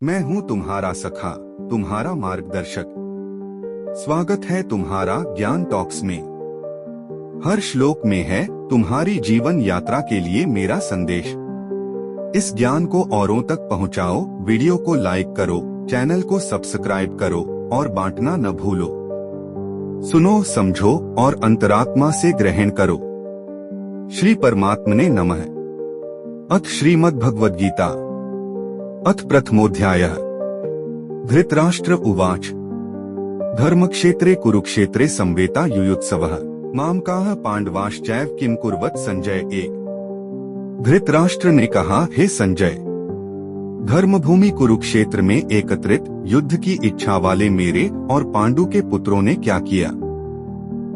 मैं हूँ तुम्हारा सखा, तुम्हारा मार्गदर्शक। स्वागत है तुम्हारा ज्ञान टॉक्स में। हर श्लोक में है तुम्हारी जीवन यात्रा के लिए मेरा संदेश। इस ज्ञान को औरों तक पहुँचाओ, वीडियो को लाइक करो, चैनल को सब्सक्राइब करो और बांटना न भूलो। सुनो, समझो और अंतरात्मा से ग्रहण करो। श्री परमात्मने नमः। अथ श्रीमद् भगवद गीता अथ प्रथमोऽध्यायः। धृतराष्ट्र उवाच धर्मक्षेत्रे कुरुक्षेत्रे संवेता युयुत्सवः मामकाः पांडवाश्चैव किम कुर्वत संजय। एक धृतराष्ट्र ने कहा, हे संजय, धर्मभूमि कुरुक्षेत्र में एकत्रित युद्ध की इच्छा वाले मेरे और पांडु के पुत्रों ने क्या किया।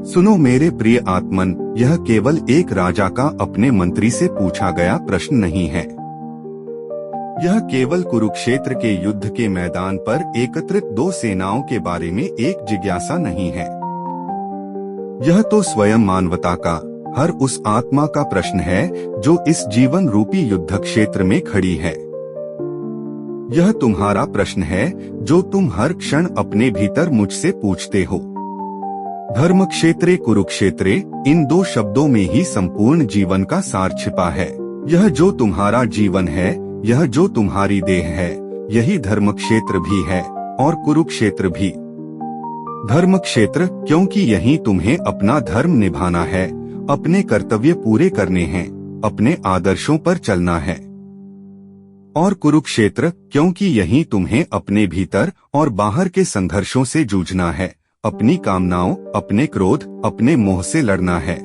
सुनो मेरे प्रिय आत्मन, यह केवल एक राजा का अपने मंत्री से पूछा गया प्रश्न नहीं है। यह केवल कुरुक्षेत्र के युद्ध के मैदान पर एकत्रित दो सेनाओं के बारे में एक जिज्ञासा नहीं है। यह तो स्वयं मानवता का, हर उस आत्मा का प्रश्न है जो इस जीवन रूपी युद्ध क्षेत्र में खड़ी है। यह तुम्हारा प्रश्न है जो तुम हर क्षण अपने भीतर मुझसे पूछते हो। धर्म क्षेत्रे कुरुक्षेत्रे, इन दो शब्दों में ही संपूर्ण जीवन का सार छिपा है। यह जो तुम्हारा जीवन है, यह जो तुम्हारी देह है, यही धर्म क्षेत्र भी है और कुरुक्षेत्र भी। धर्म क्षेत्र क्योंकि यही तुम्हें अपना धर्म निभाना है, अपने कर्तव्य पूरे करने हैं, अपने आदर्शों पर चलना है। और कुरुक्षेत्र क्योंकि यही तुम्हें अपने भीतर और बाहर के संघर्षों से जूझना है, अपनी कामनाओं, अपने क्रोध, अपने मोह से लड़ना है।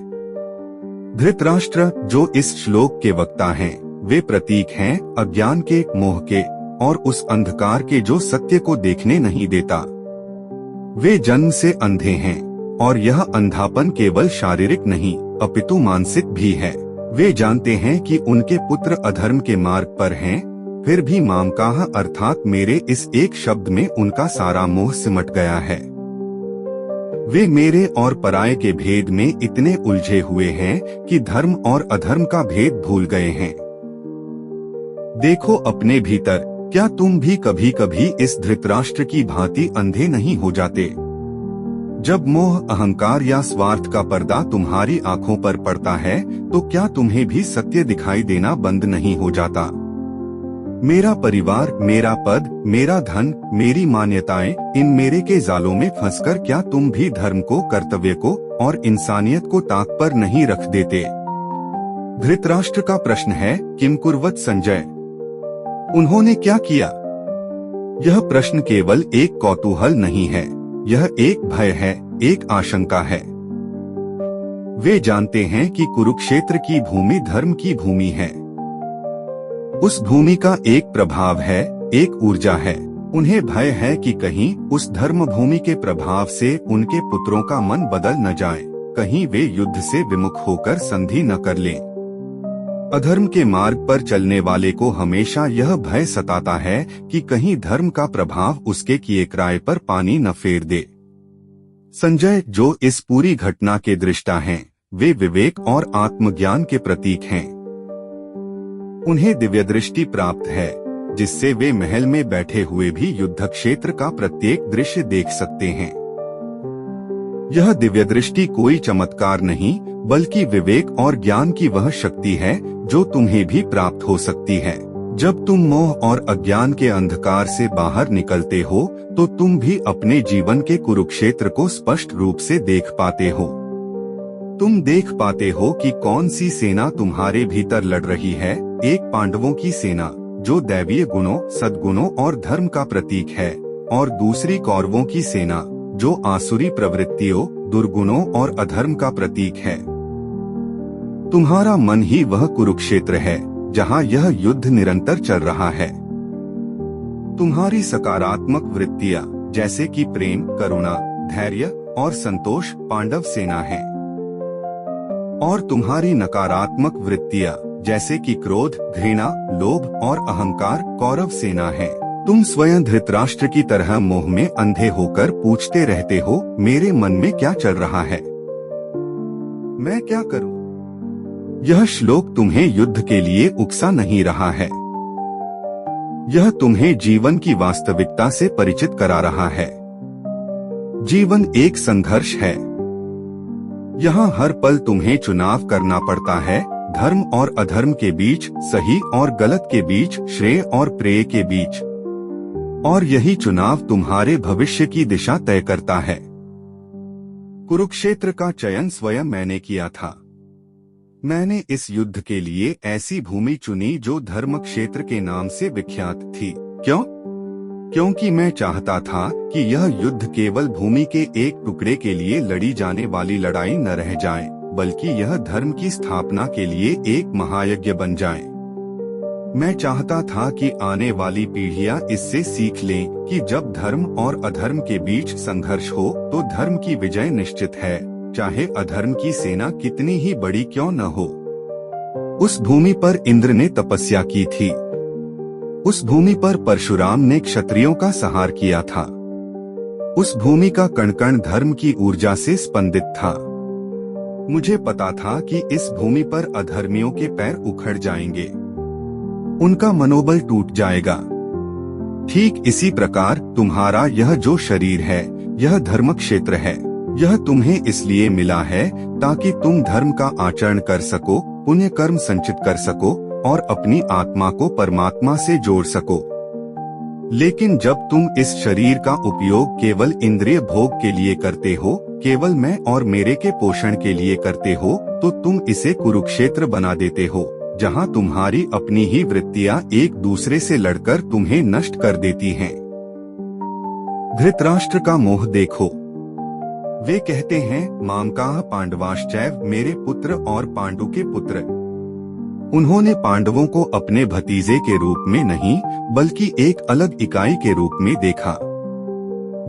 धृतराष्ट्र जो इस श्लोक के वक्ता हैं, वे प्रतीक हैं अज्ञान के, मोह के और उस अंधकार के जो सत्य को देखने नहीं देता। वे जन्म से अंधे हैं और यह अंधापन केवल शारीरिक नहीं अपितु मानसिक भी है। वे जानते हैं कि उनके पुत्र अधर्म के मार्ग पर हैं, फिर भी मामकाह अर्थात मेरे इस एक शब्द में उनका सारा मोह सिमट गया है। वे मेरे और पराये के भेद में इतने उलझे हुए हैं कि धर्म और अधर्म का भेद भूल गए हैं। देखो अपने भीतर, क्या तुम भी कभी कभी इस धृतराष्ट्र की भांति अंधे नहीं हो जाते? जब मोह, अहंकार या स्वार्थ का पर्दा तुम्हारी आंखों पर पड़ता है तो क्या तुम्हें भी सत्य दिखाई देना बंद नहीं हो जाता? मेरा परिवार, मेरा पद, मेरा धन, मेरी मान्यताएं, इन मेरे के जालों में फंसकर क्या तुम भी धर्म को, कर्तव्य को और इंसानियत को ताक पर नहीं रख देते? धृतराष्ट्र का प्रश्न है, किम कुर्वत संजय, उन्होंने क्या किया? यह प्रश्न केवल एक कौतूहल नहीं है, यह एक भय है, एक आशंका है। वे जानते हैं कि कुरुक्षेत्र की भूमि धर्म की भूमि है। उस भूमि का एक प्रभाव है, एक ऊर्जा है। उन्हें भय है कि कहीं उस धर्म भूमि के प्रभाव से उनके पुत्रों का मन बदल न जाए, कहीं वे युद्ध से विमुख होकर संधि न कर लें। अधर्म के मार्ग पर चलने वाले को हमेशा यह भय सताता है कि कहीं धर्म का प्रभाव उसके किए क्राय पर पानी न फेर दे। संजय जो इस पूरी घटना के दृष्टा हैं, वे विवेक और आत्मज्ञान के प्रतीक हैं। उन्हें दिव्य दृष्टि प्राप्त है, जिससे वे महल में बैठे हुए भी युद्ध क्षेत्र का प्रत्येक दृश्य देख सकते हैं। यह दिव्य दृष्टि कोई चमत्कार नहीं, बल्कि विवेक और ज्ञान की वह शक्ति है जो तुम्हें भी प्राप्त हो सकती है। जब तुम मोह और अज्ञान के अंधकार से बाहर निकलते हो तो तुम भी अपने जीवन के कुरुक्षेत्र को स्पष्ट रूप से देख पाते हो। तुम देख पाते हो कि कौन सी सेना तुम्हारे भीतर लड़ रही है, एक पांडवों की सेना जो दैवीय गुणों, सद्गुणों और धर्म का प्रतीक है, और दूसरी कौरवों की सेना जो आसुरी प्रवृत्तियों, दुर्गुणों और अधर्म का प्रतीक है। तुम्हारा मन ही वह कुरुक्षेत्र है जहां यह युद्ध निरंतर चल रहा है। तुम्हारी सकारात्मक वृत्तियां जैसे कि प्रेम, करुणा, धैर्य और संतोष पांडव सेना है, और तुम्हारी नकारात्मक वृत्तियां जैसे कि क्रोध, घृणा, लोभ और अहंकार कौरव सेना है। तुम स्वयं धृतराष्ट्र की तरह मोह में अंधे होकर पूछते रहते हो, मेरे मन में क्या चल रहा है, मैं क्या करूं? यह श्लोक तुम्हें युद्ध के लिए उकसा नहीं रहा है। यह तुम्हें जीवन की वास्तविकता से परिचित करा रहा है। जीवन एक संघर्ष है। यहाँ हर पल तुम्हें चुनाव करना पड़ता है, धर्म और अधर्म के बीच, सही और गलत के बीच, श्रेय और प्रेय के बीच। और यही चुनाव तुम्हारे भविष्य की दिशा तय करता है। कुरुक्षेत्र का चयन स्वयं मैंने किया था। मैंने इस युद्ध के लिए ऐसी भूमि चुनी जो धर्म क्षेत्र के नाम से विख्यात थी। क्यों? क्योंकि मैं चाहता था कि यह युद्ध केवल भूमि के एक टुकड़े के लिए लड़ी जाने वाली लड़ाई न रह जाए, बल्कि यह धर्म की स्थापना के लिए एक महायज्ञ बन जाए। मैं चाहता था कि आने वाली पीढ़ियां इससे सीख लें कि जब धर्म और अधर्म के बीच संघर्ष हो तो धर्म की विजय निश्चित है, चाहे अधर्म की सेना कितनी ही बड़ी क्यों न हो। उस भूमि पर इंद्र ने तपस्या की थी। उस भूमि पर परशुराम ने क्षत्रियों का संहार किया था। उस भूमि का कण कण धर्म की ऊर्जा से स्पंदित था। मुझे पता था कि इस भूमि पर अधर्मियों के पैर उखड़ जाएंगे, उनका मनोबल टूट जाएगा। ठीक इसी प्रकार तुम्हारा यह जो शरीर है, यह धर्म क्षेत्र है। यह तुम्हें इसलिए मिला है ताकि तुम धर्म का आचरण कर सको, पुण्य कर्म संचित कर सको और अपनी आत्मा को परमात्मा से जोड़ सको। लेकिन जब तुम इस शरीर का उपयोग केवल इंद्रिय भोग के लिए करते हो, केवल मैं और मेरे के पोषण के लिए करते हो, तो तुम इसे कुरुक्षेत्र बना देते हो, जहां तुम्हारी अपनी ही वृत्तियां एक दूसरे से लड़कर तुम्हें नष्ट कर देती हैं। धृतराष्ट्र का मोह देखो। वे कहते हैं, मामकाः पांडवाश्चैव, मेरे पुत्र और पांडु के पुत्र। उन्होंने पांडवों को अपने भतीजे के रूप में नहीं, बल्कि एक अलग इकाई के रूप में देखा।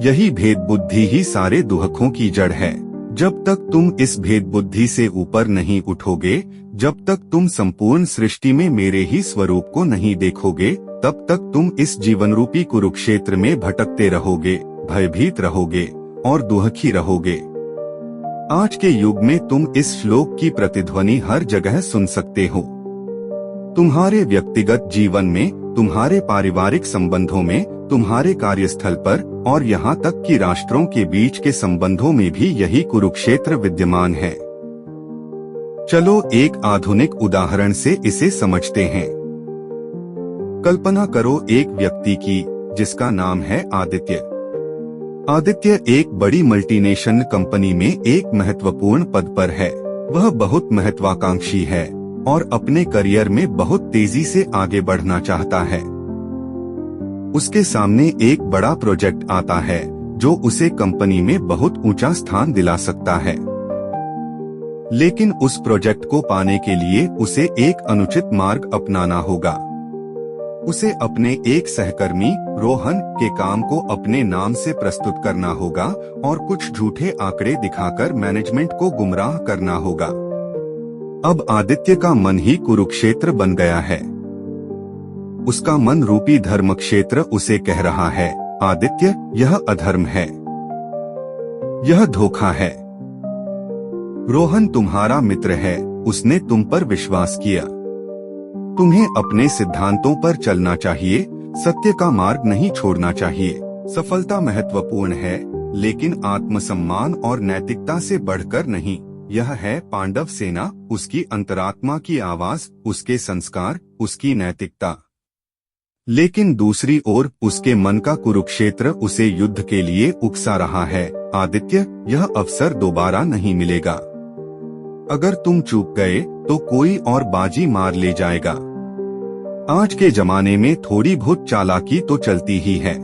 यही भेद बुद्धि ही सारे दुखों की जड़ है। जब तक तुम इस भेद बुद्धि से ऊपर नहीं उठोगे, जब तक तुम संपूर्ण सृष्टि में मेरे ही स्वरूप को नहीं देखोगे, तब तक तुम इस जीवन रूपी कुरुक्षेत्र में भटकते रहोगे, भयभीत रहोगे और दुखी रहोगे। आज के युग में तुम इस श्लोक की प्रतिध्वनि हर जगह सुन सकते हो। तुम्हारे व्यक्तिगत जीवन में, तुम्हारे पारिवारिक संबंधों में, तुम्हारे कार्यस्थल पर और यहाँ तक कि राष्ट्रों के बीच के संबंधों में भी यही कुरुक्षेत्र विद्यमान है। चलो एक आधुनिक उदाहरण से इसे समझते हैं। कल्पना करो एक व्यक्ति की जिसका नाम है आदित्य। आदित्य एक बड़ी मल्टीनेशनल कंपनी में एक महत्वपूर्ण पद पर है। वह बहुत महत्वाकांक्षी है और अपने करियर में बहुत तेजी से आगे बढ़ना चाहता है। उसके सामने एक बड़ा प्रोजेक्ट आता है जो उसे कंपनी में बहुत ऊंचा स्थान दिला सकता है। लेकिन उस प्रोजेक्ट को पाने के लिए उसे एक अनुचित मार्ग अपनाना होगा। उसे अपने एक सहकर्मी रोहन के काम को अपने नाम से प्रस्तुत करना होगा और कुछ झूठे आंकड़े दिखाकर मैनेजमेंट को गुमराह करना होगा। अब आदित्य का मन ही कुरुक्षेत्र बन गया है। उसका मन रूपी धर्म क्षेत्र उसे कह रहा है, आदित्य, यह अधर्म है, यह धोखा है। रोहन तुम्हारा मित्र है, उसने तुम पर विश्वास किया। तुम्हें अपने सिद्धांतों पर चलना चाहिए, सत्य का मार्ग नहीं छोड़ना चाहिए। सफलता महत्वपूर्ण है, लेकिन आत्मसम्मान और नैतिकता से बढ़कर नहीं। यह है पांडव सेना, उसकी अंतरात्मा की आवाज, उसके संस्कार, उसकी नैतिकता। लेकिन दूसरी ओर उसके मन का कुरुक्षेत्र उसे युद्ध के लिए उकसा रहा है। आदित्य, यह अवसर दोबारा नहीं मिलेगा। अगर तुम चूक गए तो कोई और बाजी मार ले जाएगा। आज के जमाने में थोड़ी बहुत चालाकी तो चलती ही है।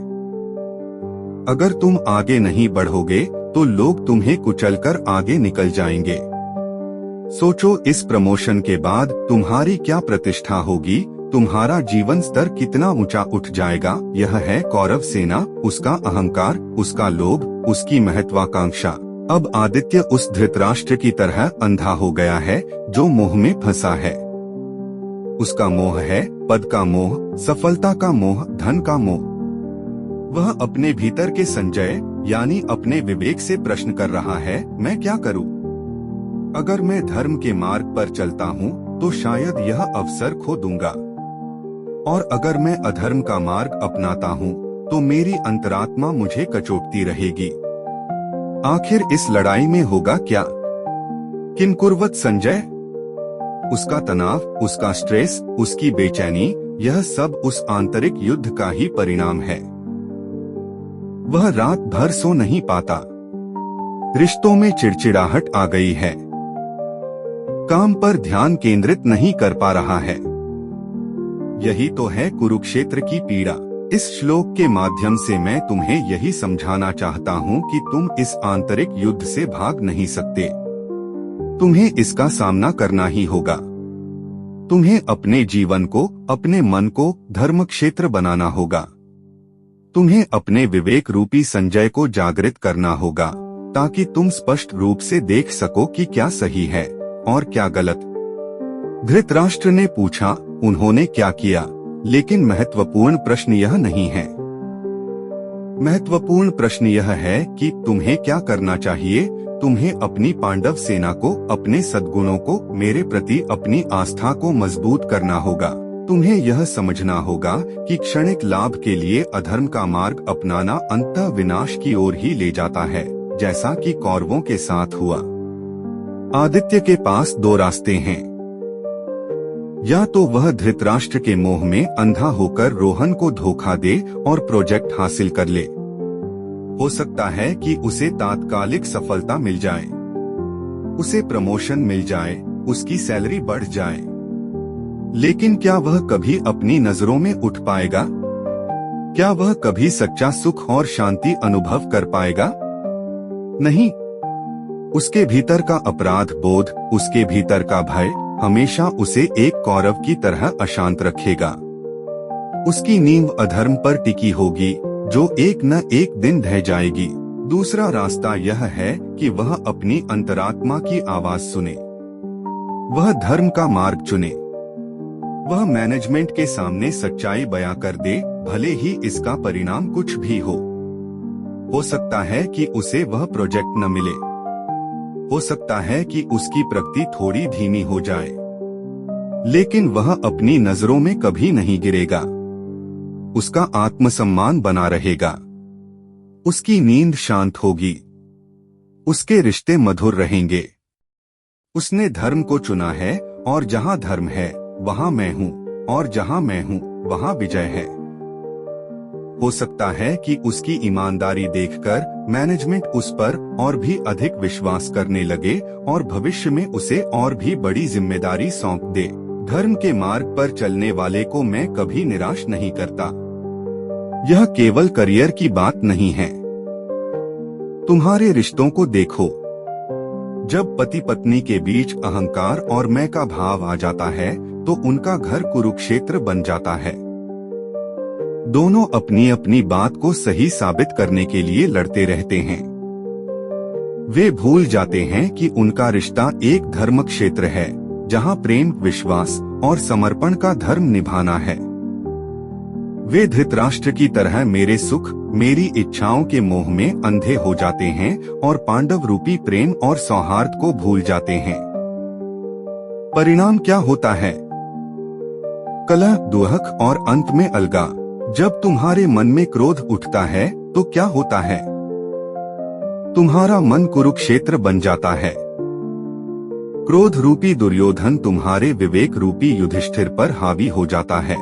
अगर तुम आगे नहीं बढ़ोगे तो लोग तुम्हें कुचलकर आगे निकल जाएंगे। सोचो, इस प्रमोशन के बाद तुम्हारी क्या प्रतिष्ठा होगी, तुम्हारा जीवन स्तर कितना ऊंचा उठ जाएगा। यह है कौरव सेना, उसका अहंकार, उसका लोभ, उसकी महत्वाकांक्षा। अब आदित्य उस धृतराष्ट्र की तरह अंधा हो गया है जो मोह में फंसा है। उसका मोह है पद का मोह, सफलता का मोह, धन का मोह। वह अपने भीतर के संजय यानी अपने विवेक से प्रश्न कर रहा है, मैं क्या करूं? अगर मैं धर्म के मार्ग पर चलता हूं तो शायद यह अवसर खो दूंगा। और अगर मैं अधर्म का मार्ग अपनाता हूँ तो मेरी अंतरात्मा मुझे कचोटती रहेगी। आखिर इस लड़ाई में होगा क्या? किम कुर्वत संजय? उसका तनाव, उसका स्ट्रेस, उसकी बेचैनी, यह सब उस आंतरिक युद्ध का ही परिणाम है। वह रात भर सो नहीं पाता। रिश्तों में चिड़चिड़ाहट आ गई है। काम पर ध्यान केंद्रित नहीं कर पा रहा है। यही तो है कुरुक्षेत्र की पीड़ा। इस श्लोक के माध्यम से मैं तुम्हें यही समझाना चाहता हूँ कि तुम इस आंतरिक युद्ध से भाग नहीं सकते। तुम्हें इसका सामना करना ही होगा। तुम्हें अपने जीवन को, अपने मन को धर्म क्षेत्र बनाना होगा। तुम्हें अपने विवेक रूपी संजय को जागृत करना होगा ताकि तुम स्पष्ट रूप से देख सको कि क्या सही है और क्या गलत। धृतराष्ट्र ने पूछा, उन्होंने क्या किया? लेकिन महत्वपूर्ण प्रश्न यह नहीं है। महत्वपूर्ण प्रश्न यह है कि तुम्हें क्या करना चाहिए। तुम्हें अपनी पांडव सेना को, अपने सद्गुणों को, मेरे प्रति अपनी आस्था को मजबूत करना होगा। तुम्हें यह समझना होगा कि क्षणिक लाभ के लिए अधर्म का मार्ग अपनाना अंततः विनाश की ओर ही ले जाता है, जैसा कि कौरवों के साथ हुआ। आदित्य के पास दो रास्ते हैं। या तो वह धृतराष्ट्र के मोह में अंधा होकर रोहन को धोखा दे और प्रोजेक्ट हासिल कर ले। हो सकता है कि उसे तात्कालिक सफलता मिल जाए, उसे प्रमोशन मिल जाए, उसकी सैलरी बढ़ जाए। लेकिन क्या वह कभी अपनी नजरों में उठ पाएगा? क्या वह कभी सच्चा सुख और शांति अनुभव कर पाएगा? नहीं। उसके भीतर का अपराध बोध, उसके भीतर का भय हमेशा उसे एक कौरव की तरह अशांत रखेगा। उसकी नींव अधर्म पर टिकी होगी, जो एक न एक दिन ढह जाएगी। दूसरा रास्ता यह है कि वह अपनी अंतरात्मा की आवाज सुने। वह धर्म का मार्ग चुने। वह मैनेजमेंट के सामने सच्चाई बयां कर दे, भले ही इसका परिणाम कुछ भी हो। हो सकता है कि उसे वह प्रोजेक्ट न मिले। हो सकता है कि उसकी प्रगति थोड़ी धीमी हो जाए, लेकिन वह अपनी नजरों में कभी नहीं गिरेगा। उसका आत्मसम्मान बना रहेगा। उसकी नींद शांत होगी। उसके रिश्ते मधुर रहेंगे। उसने धर्म को चुना है और जहां धर्म है वहां मैं हूं, और जहां मैं हूं वहां विजय है। हो सकता है कि उसकी ईमानदारी देखकर मैनेजमेंट उस पर और भी अधिक विश्वास करने लगे और भविष्य में उसे और भी बड़ी जिम्मेदारी सौंप दे। धर्म के मार्ग पर चलने वाले को मैं कभी निराश नहीं करता। यह केवल करियर की बात नहीं है। तुम्हारे रिश्तों को देखो। जब पति पत्नी के बीच अहंकार और मैं का भाव आ जाता है तो उनका घर कुरुक्षेत्र बन जाता है। दोनों अपनी अपनी बात को सही साबित करने के लिए लड़ते रहते हैं। वे भूल जाते हैं कि उनका रिश्ता एक धर्म क्षेत्र है, जहां प्रेम, विश्वास और समर्पण का धर्म निभाना है। वे धृतराष्ट्र की तरह मेरे सुख, मेरी इच्छाओं के मोह में अंधे हो जाते हैं और पांडव रूपी प्रेम और सौहार्द को भूल जाते हैं। परिणाम क्या होता है? कलह, दुहक और अंत में अलगा। जब तुम्हारे मन में क्रोध उठता है तो क्या होता है? तुम्हारा मन कुरुक्षेत्र बन जाता है। क्रोध रूपी दुर्योधन तुम्हारे विवेक रूपी युधिष्ठिर पर हावी हो जाता है।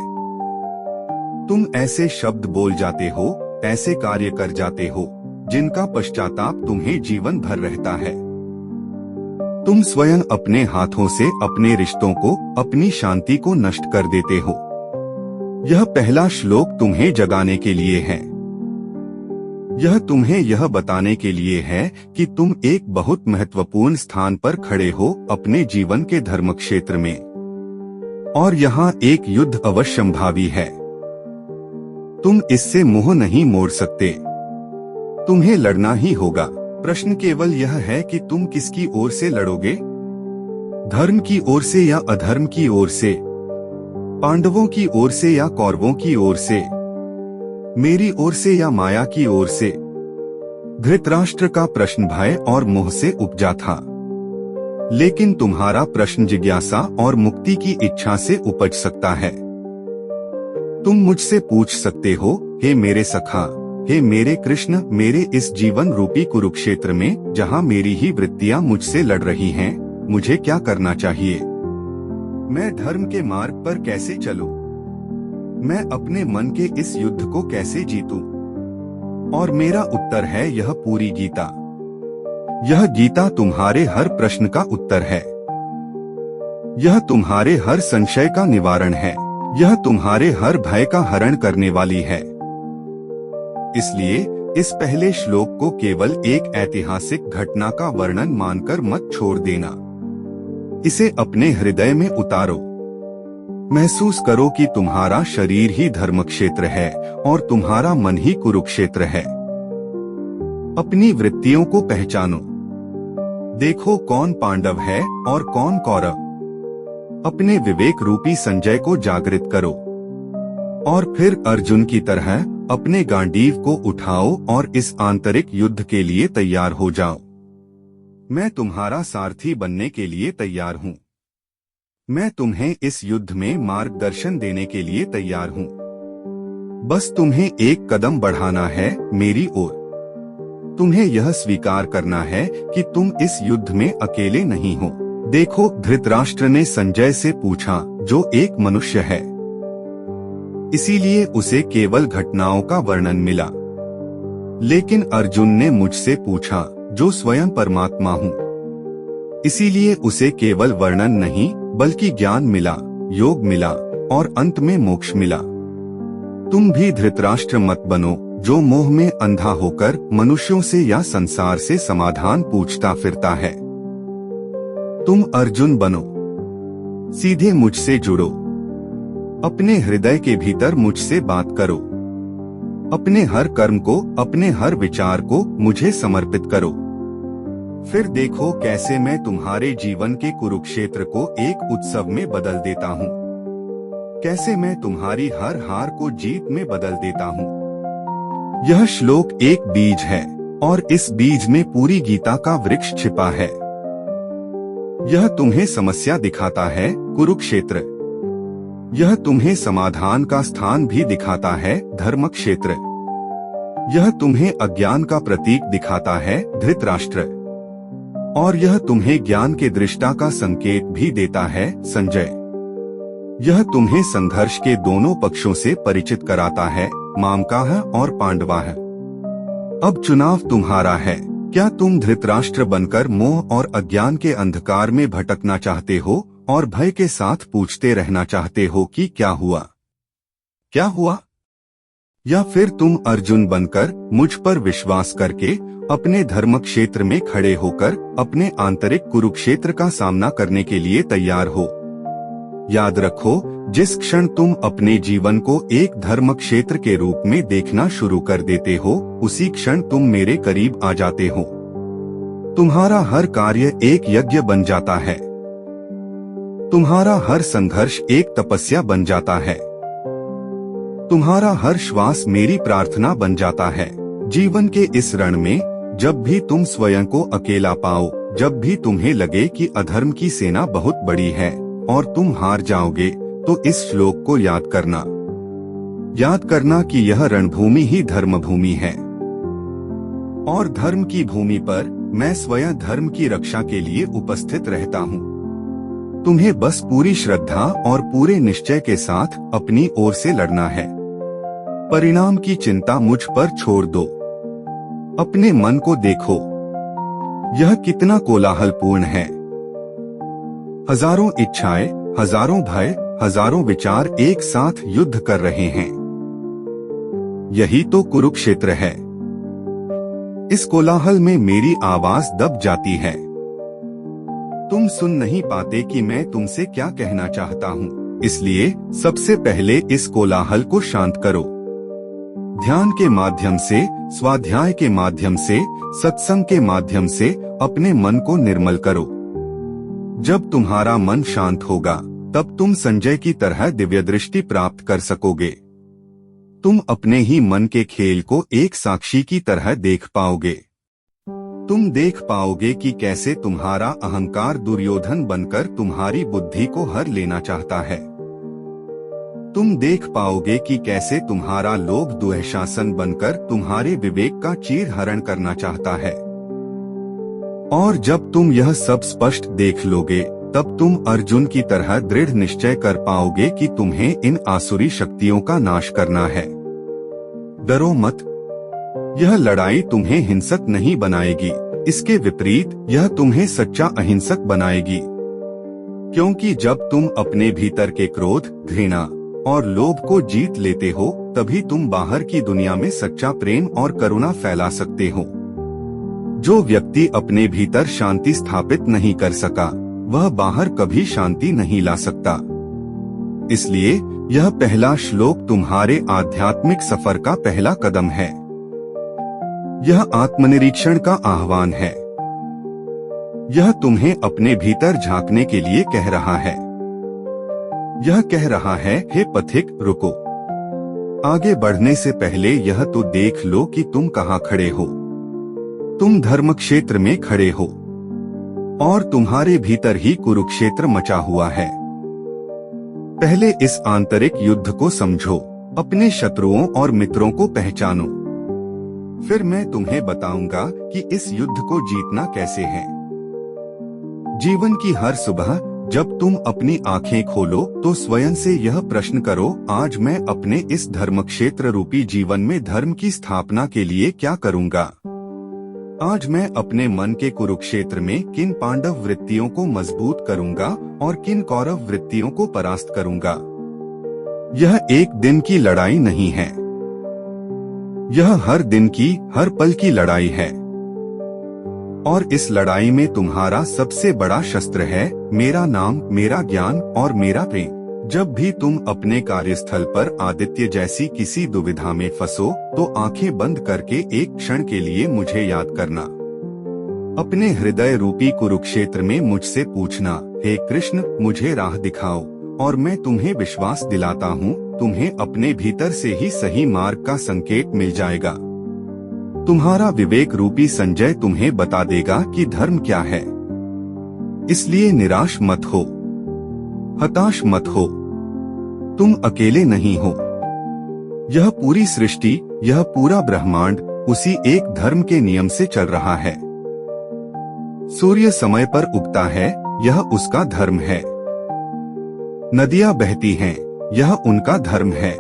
तुम ऐसे शब्द बोल जाते हो, ऐसे कार्य कर जाते हो, जिनका पश्चाताप तुम्हें जीवन भर रहता है। तुम स्वयं अपने हाथों से अपने रिश्तों को, अपनी शांति को नष्ट कर देते हो। यह पहला श्लोक तुम्हें जगाने के लिए है। यह तुम्हें यह बताने के लिए है कि तुम एक बहुत महत्वपूर्ण स्थान पर खड़े हो अपने जीवन के धर्म क्षेत्र में, और यहाँ एक युद्ध अवश्यंभावी है। तुम इससे मुंह नहीं मोड़ सकते। तुम्हें लड़ना ही होगा। प्रश्न केवल यह है कि तुम किसकी ओर से लड़ोगे? धर्म की ओर से या अधर्म की ओर से? पांडवों की ओर से या कौरवों की ओर से? मेरी ओर से या माया की ओर से? धृतराष्ट्र का प्रश्न भय और मोह से उपजा था, लेकिन तुम्हारा प्रश्न जिज्ञासा और मुक्ति की इच्छा से उपज सकता है। तुम मुझसे पूछ सकते हो, हे मेरे सखा, हे मेरे कृष्ण, मेरे इस जीवन रूपी कुरुक्षेत्र में जहाँ मेरी ही वृत्तियाँ मुझसे लड़ रही हैं, मुझे क्या करना चाहिए? मैं धर्म के मार्ग पर कैसे चलूं? मैं अपने मन के इस युद्ध को कैसे जीतूं? और मेरा उत्तर है यह पूरी गीता। यह गीता तुम्हारे हर प्रश्न का उत्तर है। यह तुम्हारे हर संशय का निवारण है। यह तुम्हारे हर भय का हरण करने वाली है। इसलिए इस पहले श्लोक को केवल एक ऐतिहासिक घटना का वर्णन मानकर मत छोड़ देना। इसे अपने हृदय में उतारो। महसूस करो कि तुम्हारा शरीर ही धर्मक्षेत्र है और तुम्हारा मन ही कुरुक्षेत्र है। अपनी वृत्तियों को पहचानो। देखो कौन पांडव है और कौन कौरव। अपने विवेक रूपी संजय को जागृत करो और फिर अर्जुन की तरह अपने गांडीव को उठाओ और इस आंतरिक युद्ध के लिए तैयार हो जाओ। मैं तुम्हारा सारथी बनने के लिए तैयार हूँ। मैं तुम्हें इस युद्ध में मार्गदर्शन देने के लिए तैयार हूँ। बस तुम्हें एक कदम बढ़ाना है मेरी ओर। तुम्हें यह स्वीकार करना है कि तुम इस युद्ध में अकेले नहीं हो। देखो, धृतराष्ट्र ने संजय से पूछा, जो एक मनुष्य है, इसीलिए उसे केवल घटनाओं का वर्णन मिला। लेकिन अर्जुन ने मुझसे पूछा, जो स्वयं परमात्मा हूँ, इसीलिए उसे केवल वर्णन नहीं बल्कि ज्ञान मिला, योग मिला और अंत में मोक्ष मिला। तुम भी धृतराष्ट्र मत बनो, जो मोह में अंधा होकर मनुष्यों से या संसार से समाधान पूछता फिरता है। तुम अर्जुन बनो। सीधे मुझसे जुड़ो। अपने हृदय के भीतर मुझसे बात करो। अपने हर कर्म को, अपने हर विचार को मुझे समर्पित करो। फिर देखो कैसे मैं तुम्हारे जीवन के कुरुक्षेत्र को एक उत्सव में बदल देता हूँ। कैसे मैं तुम्हारी हर हार को जीत में बदल देता हूँ। यह श्लोक एक बीज है और इस बीज में पूरी गीता का वृक्ष छिपा है। यह तुम्हें समस्या दिखाता है, कुरुक्षेत्र। यह तुम्हें समाधान का स्थान भी दिखाता है, धर्मक्षेत्र। यह तुम्हें अज्ञान का प्रतीक दिखाता है, धृतराष्ट्र। और यह तुम्हें ज्ञान के दृष्टा का संकेत भी देता है, संजय। यह तुम्हें संघर्ष के दोनों पक्षों से परिचित कराता है, मामकाह और पांडवाह। अब चुनाव तुम्हारा है। क्या तुम धृतराष्ट्र बनकर मोह और अज्ञान के अंधकार में भटकना चाहते हो और भय के साथ पूछते रहना चाहते हो कि क्या हुआ, क्या हुआ? या फिर तुम अर्जुन बनकर मुझ पर विश्वास करके अपने धर्म क्षेत्र में खड़े होकर अपने आंतरिक कुरुक्षेत्र का सामना करने के लिए तैयार हो? याद रखो, जिस क्षण तुम अपने जीवन को एक धर्म क्षेत्र के रूप में देखना शुरू कर देते हो, उसी क्षण तुम मेरे करीब आ जाते हो। तुम्हारा हर कार्य एक यज्ञ बन जाता है। तुम्हारा हर संघर्ष एक तपस्या बन जाता है। तुम्हारा हर श्वास मेरी प्रार्थना बन जाता है। जीवन के इस रण में जब भी तुम स्वयं को अकेला पाओ, जब भी तुम्हें लगे कि अधर्म की सेना बहुत बड़ी है और तुम हार जाओगे, तो इस श्लोक को याद करना। याद करना कि यह रणभूमि ही धर्मभूमि है और धर्म की भूमि पर मैं स्वयं धर्म की रक्षा के लिए उपस्थित रहता हूँ। तुम्हें बस पूरी श्रद्धा और पूरे निश्चय के साथ अपनी ओर से लड़ना है। परिणाम की चिंता मुझ पर छोड़ दो। अपने मन को देखो, यह कितना कोलाहलपूर्ण है। हजारों इच्छाएं, हजारों भय, हजारों विचार एक साथ युद्ध कर रहे हैं। यही तो कुरुक्षेत्र है। इस कोलाहल में मेरी आवाज दब जाती है। तुम सुन नहीं पाते कि मैं तुमसे क्या कहना चाहता हूँ। इसलिए सबसे पहले इस कोलाहल को शांत करो। ध्यान के माध्यम से, स्वाध्याय के माध्यम से, सत्संग के माध्यम से अपने मन को निर्मल करो। जब तुम्हारा मन शांत होगा, तब तुम संजय की तरह दिव्य दृष्टि प्राप्त कर सकोगे। तुम अपने ही मन के खेल को एक साक्षी की तरह देख पाओगे। तुम देख पाओगे कि कैसे तुम्हारा अहंकार दुर्योधन बनकर तुम्हारी बुद्धि को हर लेना चाहता है। तुम देख पाओगे कि कैसे तुम्हारा लोभ दुःशासन बनकर तुम्हारे विवेक का चीरहरण करना चाहता है। और जब तुम यह सब स्पष्ट देख लोगे, तब तुम अर्जुन की तरह दृढ़ निश्चय कर पाओगे कि तुम्हें इन आसुरी शक्तियों का नाश करना है। डरो मत, यह लड़ाई तुम्हें हिंसक नहीं बनाएगी, इसके विपरीत यह तुम्हें सच्चा अहिंसक बनाएगी। क्योंकि जब तुम अपने भीतर के क्रोध, घृणा और लोभ को जीत लेते हो, तभी तुम बाहर की दुनिया में सच्चा प्रेम और करुणा फैला सकते हो। जो व्यक्ति अपने भीतर शांति स्थापित नहीं कर सका, वह बाहर कभी शांति नहीं ला सकता। इसलिए यह पहला श्लोक तुम्हारे आध्यात्मिक सफर का पहला कदम है। यह आत्मनिरीक्षण का आह्वान है। यह तुम्हें अपने भीतर झांकने के लिए कह रहा है। यह कह रहा है, हे पथिक, रुको। आगे बढ़ने से पहले यह तो देख लो कि तुम कहाँ खड़े हो। तुम धर्म क्षेत्र में खड़े हो और तुम्हारे भीतर ही कुरुक्षेत्र मचा हुआ है। पहले इस आंतरिक युद्ध को समझो, अपने शत्रुओं और मित्रों को पहचानो। फिर मैं तुम्हें बताऊंगा कि इस युद्ध को जीतना कैसे है। जीवन की हर सुबह जब तुम अपनी आंखें खोलो तो स्वयं से यह प्रश्न करो, आज मैं अपने इस धर्मक्षेत्र रूपी जीवन में धर्म की स्थापना के लिए क्या करूंगा। आज मैं अपने मन के कुरुक्षेत्र में किन पांडव वृत्तियों को मजबूत करूंगा और किन कौरव वृत्तियों को परास्त करूंगा। यह एक दिन की लड़ाई नहीं है, यह हर दिन की, हर पल की लड़ाई है। और इस लड़ाई में तुम्हारा सबसे बड़ा शस्त्र है मेरा नाम, मेरा ज्ञान और मेरा प्रेम। जब भी तुम अपने कार्यस्थल पर आदित्य जैसी किसी दुविधा में फंसो, तो आंखें बंद करके एक क्षण के लिए मुझे याद करना। अपने हृदय रूपी कुरुक्षेत्र में मुझसे पूछना, हे कृष्ण, मुझे राह दिखाओ, और मैं तुम्हें विश्वास दिलाता हूँ, तुम्हें अपने भीतर से ही सही मार्ग का संकेत मिल जाएगा। तुम्हारा विवेक रूपी संजय तुम्हें बता देगा कि धर्म क्या है। इसलिए निराश मत हो, हताश मत हो, तुम अकेले नहीं हो। यह पूरी सृष्टि, यह पूरा ब्रह्मांड उसी एक धर्म के नियम से चल रहा है। सूर्य समय पर उगता है, यह उसका धर्म है। नदियां बहती हैं, यह उनका धर्म है।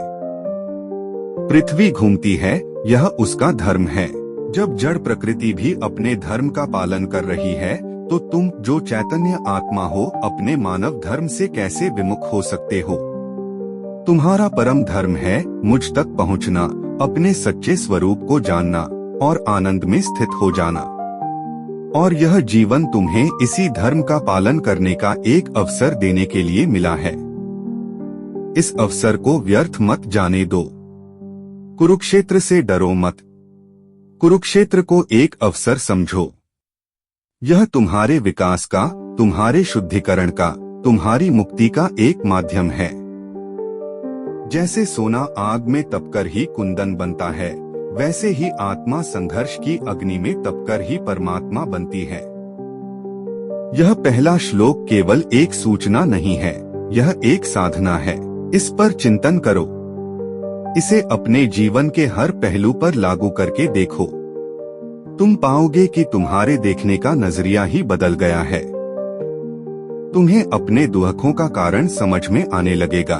पृथ्वी घूमती है, यह उसका धर्म है। जब जड़ प्रकृति भी अपने धर्म का पालन कर रही है, तो तुम जो चैतन्य आत्मा हो, अपने मानव धर्म से कैसे विमुख हो सकते हो। तुम्हारा परम धर्म है मुझ तक पहुंचना, अपने सच्चे स्वरूप को जानना और आनंद में स्थित हो जाना। और यह जीवन तुम्हें इसी धर्म का पालन करने का एक अवसर देने के लिए मिला है। इस अवसर को व्यर्थ मत जाने दो। कुरुक्षेत्र से डरो मत, कुरुक्षेत्र को एक अवसर समझो। यह तुम्हारे विकास का, तुम्हारे शुद्धिकरण का, तुम्हारी मुक्ति का एक माध्यम है। जैसे सोना आग में तपकर ही कुंदन बनता है, वैसे ही आत्मा संघर्ष की अग्नि में तपकर ही परमात्मा बनती है। यह पहला श्लोक केवल एक सूचना नहीं है, यह एक साधना है। इस पर चिंतन करो, इसे अपने जीवन के हर पहलू पर लागू करके देखो। तुम पाओगे कि तुम्हारे देखने का नजरिया ही बदल गया है। तुम्हें अपने दुखों का कारण समझ में आने लगेगा।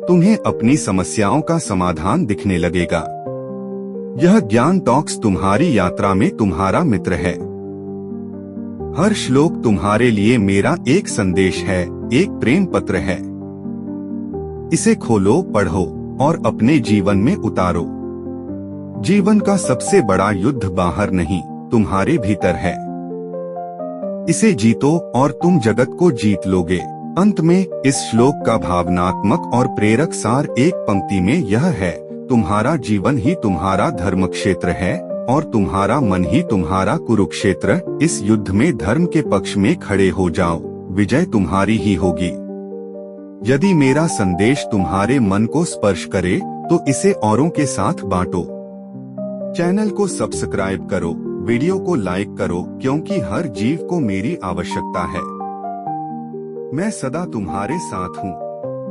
तुम्हें अपनी समस्याओं का समाधान दिखने लगेगा। यह ज्ञान टॉक्स तुम्हारी यात्रा में तुम्हारा मित्र है। हर श्लोक तुम्हारे लिए मेरा एक संदेश है, एक प्रेम पत्र है। इसे खोलो, पढ़ो और अपने जीवन में उतारो। जीवन का सबसे बड़ा युद्ध बाहर नहीं, तुम्हारे भीतर है। इसे जीतो और तुम जगत को जीत लोगे। अंत में इस श्लोक का भावनात्मक और प्रेरक सार एक पंक्ति में यह है, तुम्हारा जीवन ही तुम्हारा धर्म क्षेत्र है और तुम्हारा मन ही तुम्हारा कुरुक्षेत्र। इस युद्ध में धर्म के पक्ष में खड़े हो जाओ, विजय तुम्हारी ही होगी। यदि मेरा संदेश तुम्हारे मन को स्पर्श करे तो इसे औरों के साथ बांटो। चैनल को सब्सक्राइब करो, वीडियो को लाइक करो, क्योंकि हर जीव को मेरी आवश्यकता है। मैं सदा तुम्हारे साथ हूँ।